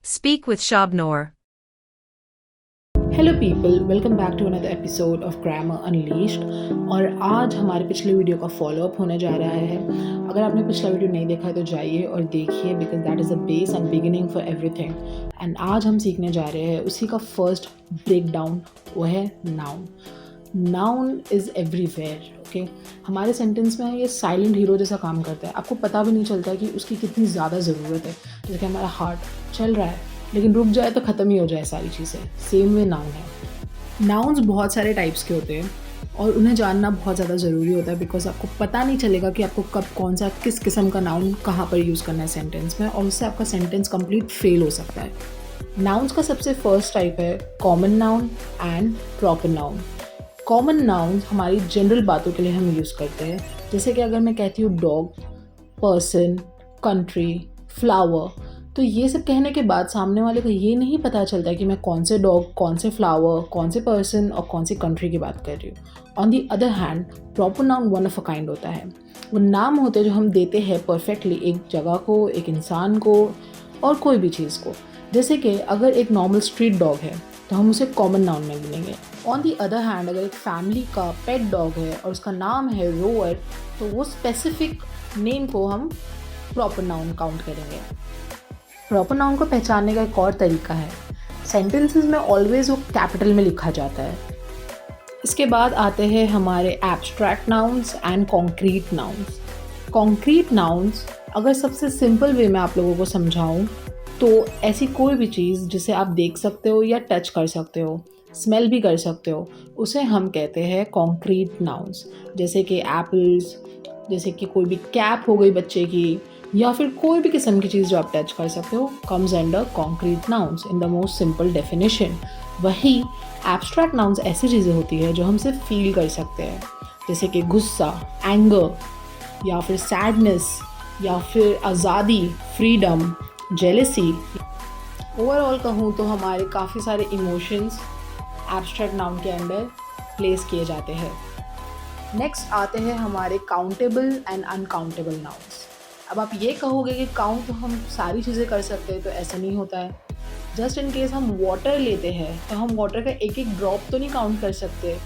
Speak with Shabnor. Hello people, welcome back to another episode of grammar unleashed. और आज हमारे पिछले video का फॉलोअप होने जा रहा है। अगर आपने पिछला वीडियो नहीं देखा है तो जाइए और देखिए, because that is the base and beginning for everything. And आज हम सीखने जा रहे हैं उसी का फर्स्ट ब्रेक डाउन, वो है noun. Noun is everywhere. Okay, हमारे सेंटेंस में ये साइलेंट हीरो जैसा काम करता है। आपको पता भी नहीं चलता कि उसकी कितनी ज़्यादा ज़रूरत है। जैसे कि हमारा हार्ट चल रहा है लेकिन रुक जाए तो ख़त्म ही हो जाए सारी चीज़ें। सेम वे नाउन है। नाउन्स बहुत सारे टाइप्स के होते हैं और उन्हें जानना बहुत ज़्यादा ज़रूरी होता है, बिकॉज आपको पता नहीं चलेगा कि आपको कब कौन सा किस किस्म का नाउन कहाँ पर यूज़ करना है सेंटेंस में, और उससे आपका सेंटेंस कंप्लीट फेल हो सकता है। नाउन्स का सबसे फर्स्ट टाइप है common noun and proper noun. Common noun हमारी जनरल बातों के लिए हम यूज़ करते हैं। जैसे कि अगर मैं कहती हूँ डॉग, पर्सन, कंट्री, फ्लावर, तो ये सब कहने के बाद सामने वाले को ये नहीं पता चलता कि मैं कौन से डॉग, कौन से फ्लावर, कौन से पर्सन और कौन सी कंट्री की बात कर रही हूँ। On the other hand proper noun one of a kind होता है। वो नाम होते हैं जो हम देते हैं परफेक्टली एक जगह को, एक इंसान को और कोई भी चीज़ को। जैसे कि अगर एक नॉर्मल स्ट्रीट डॉग है तो हम उसे कॉमन नाउन में गिनेंगे। ऑन दी अदर हैंड अगर एक फैमिली का पेट डॉग है और उसका नाम है रोअर, तो वो स्पेसिफिक नेम को हम प्रॉपर नाउन काउंट करेंगे। प्रॉपर नाउन को पहचानने का एक और तरीका है, सेंटेंसेस में ऑलवेज वो कैपिटल में लिखा जाता है। इसके बाद आते हैं हमारे abstract nouns and concrete nouns. Concrete nouns अगर सबसे सिंपल वे में आप लोगों को समझाऊं तो ऐसी कोई भी चीज़ जिसे आप देख सकते हो या टच कर सकते हो, स्मेल भी कर सकते हो, उसे हम कहते हैं कॉन्क्रीट नाउन्स। जैसे कि एप्पल्स, जैसे कि कोई भी कैप हो गई बच्चे की, या फिर कोई भी किस्म की चीज़ जो आप टच कर सकते हो comes under concrete nouns in the most simple definition. वही एब्स्ट्रैक्ट नाउन्स ऐसी चीज़ें होती है जो हम सिर्फ फील कर सकते हैं, जैसे कि गुस्सा, एंगर, या फिर सैडनेस, या फिर आज़ादी, फ्रीडम, जेलसी। ओवरऑल कहूँ तो हमारे काफ़ी सारे इमोशंस एब्स्ट्रैक्ट नाउन के अंडर प्लेस किए जाते हैं। नेक्स्ट आते हैं हमारे काउंटेबल एंड अनकाउंटेबल नाउन्स। अब आप ये कहोगे कि काउंट तो हम सारी चीज़ें कर सकते हैं, तो ऐसा नहीं होता है। जस्ट इन केस हम वाटर लेते हैं तो हम वाटर का एक एक ड्रॉप तो नहीं काउंट कर सकते,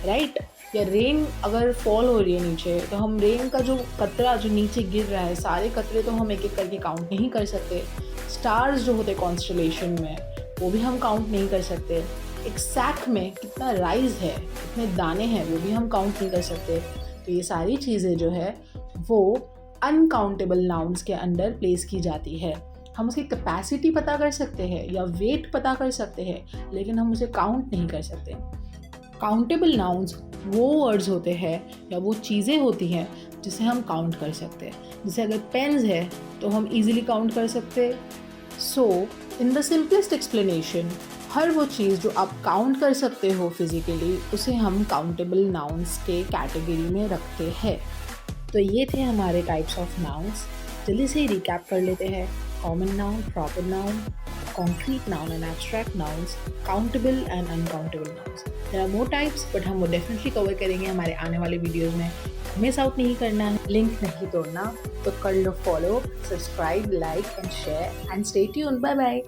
राइट? या रेन अगर फॉल हो रही है नीचे तो हम रेन का जो कतरा जो नीचे गिर रहा है, सारे कतरे तो हम एक एक करके काउंट नहीं कर सकते। स्टार्स जो होते कॉन्स्टलेशन में वो भी हम काउंट नहीं कर सकते। एक सैक में कितना राइस है, कितने दाने हैं, वो भी हम काउंट नहीं कर सकते। तो ये सारी चीज़ें जो है वो अनकाउंटेबल नाउन्स के अंडर प्लेस की जाती है। हम उसकी कैपेसिटी पता कर सकते हैं या वेट पता कर सकते हैं, लेकिन हम उसे काउंट नहीं कर सकते। काउंटेबल नाउन्स वो वर्ड्स होते हैं या वो चीज़ें होती हैं जिसे हम काउंट कर सकते हैं। जैसे अगर पेन्स है तो हम इजीली काउंट कर सकते हैं। सो इन द सिंपलेस्ट एक्सप्लेनेशन, हर वो चीज़ जो आप काउंट कर सकते हो फिजिकली, उसे हम काउंटेबल नाउन्स के कैटेगरी में रखते हैं। तो ये थे हमारे टाइप्स ऑफ नाउन्स। जल्दी से रिकैप कर लेते हैं। Common noun, proper noun, concrete noun and abstract nouns, countable and uncountable nouns. There are more types but हम वो डेफिनेटली कवर करेंगे हमारे आने वाले वीडियोस में। मिस आउट नहीं करना है, लिंक नहीं तोड़ना, तो कर लो follow, subscribe, like and share and stay tuned. Bye bye.